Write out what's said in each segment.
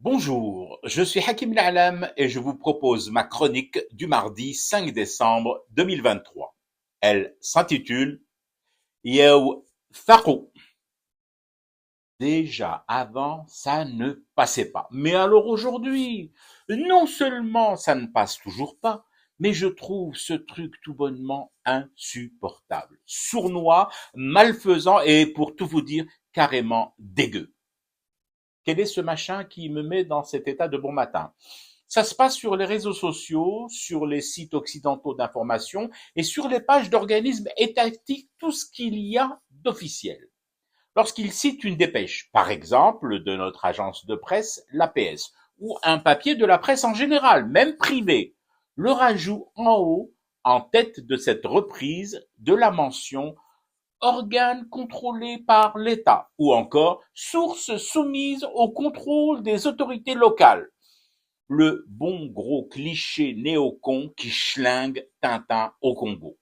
Bonjour, je suis Hakim L'Alam et je vous propose ma chronique du mardi 5 décembre 2023. Elle s'intitule Yew Faqou. Déjà avant, ça ne passait pas. Mais alors aujourd'hui, non seulement ça ne passe toujours pas, mais je trouve ce truc tout bonnement insupportable, sournois, malfaisant et pour tout vous dire, carrément dégueu. Quel est ce machin qui me met dans cet état de bon matin? Ça se passe sur les réseaux sociaux, sur les sites occidentaux d'information et sur les pages d'organismes étatiques, tout ce qu'il y a d'officiel. Lorsqu'ils citent une dépêche, par exemple de notre agence de presse, l'APS, ou un papier de la presse en général, même privé, le rajout en haut, en tête de cette reprise, de la mention organe contrôlé par l'État ou encore source soumise au contrôle des autorités locales. Le bon gros cliché néocon qui schlingue Tintin au Congo.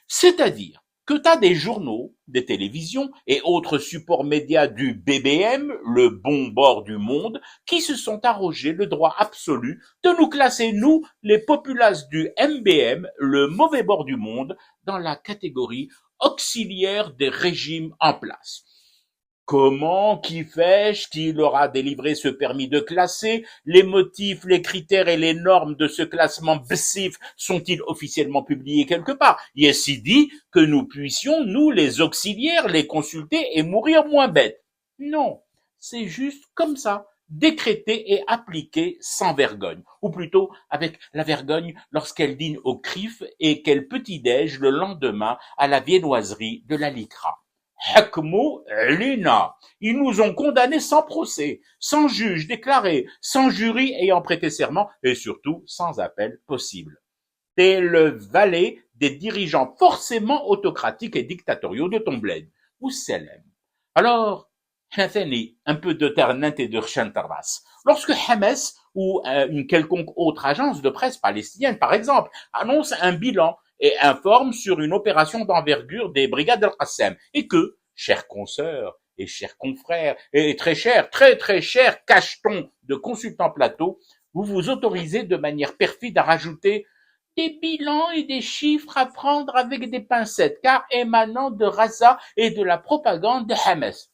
C'est-à-dire que tu as des journaux, des télévisions et autres supports médias du BBM, le bon bord du monde, qui se sont arrogés le droit absolu de nous classer, nous, les populaces du MBM, le mauvais bord du monde, dans la catégorie auxiliaire des régimes en place. Comment, qui fait-ce, qui leur a délivré ce permis de classer? Les motifs, les critères et les normes de ce classement BSIF sont-ils officiellement publiés quelque part? Y est-il dit que nous puissions, nous, les auxiliaires, les consulter et mourir moins bêtes? Non, c'est juste comme ça, décrété et appliqué sans vergogne, ou plutôt avec la vergogne lorsqu'elle dîne au CRIF et qu'elle petit-déj le lendemain à la viennoiserie de la LICRA. Hakmou Lina. Ils nous ont condamnés sans procès, sans juge déclaré, sans jury ayant prêté serment et surtout sans appel possible. T'es le valet des dirigeants forcément autocratiques et dictatoriaux de ton bled. Ou Selem. Alors, un peu de Ternent et de Chantaras. Lorsque Hamas ou une quelconque autre agence de presse palestinienne, par exemple, annonce un bilan et informe sur une opération d'envergure des brigades Al-Qassem et que, chers consoeurs et chers confrères et très très chers cachetons de consultants plateau, vous vous autorisez de manière perfide à rajouter des bilans et des chiffres à prendre avec des pincettes, car émanant de Raza et de la propagande de Hamas.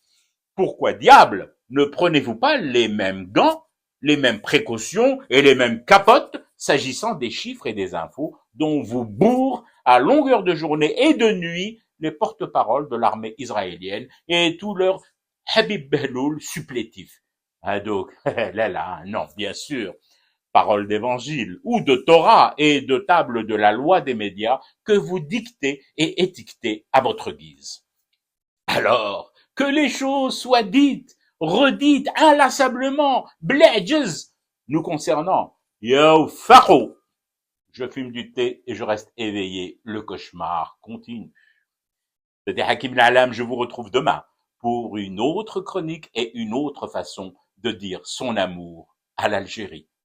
Pourquoi diable ne prenez-vous pas les mêmes gants, les mêmes précautions et les mêmes capotes s'agissant des chiffres et des infos dont vous bourrent à longueur de journée et de nuit les porte-paroles de l'armée israélienne et tous leurs Habib Behloul supplétifs. Ah donc, là, non, bien sûr, paroles d'évangile ou de Torah et de table de la loi des médias que vous dictez et étiquetez à votre guise. Alors, que les choses soient dites, redites inlassablement, bledges, nous concernant. Yo, Faro! Je fume du thé et je reste éveillé. Le cauchemar continue. C'était Hakim L'Alam, je vous retrouve demain pour une autre chronique et une autre façon de dire son amour à l'Algérie.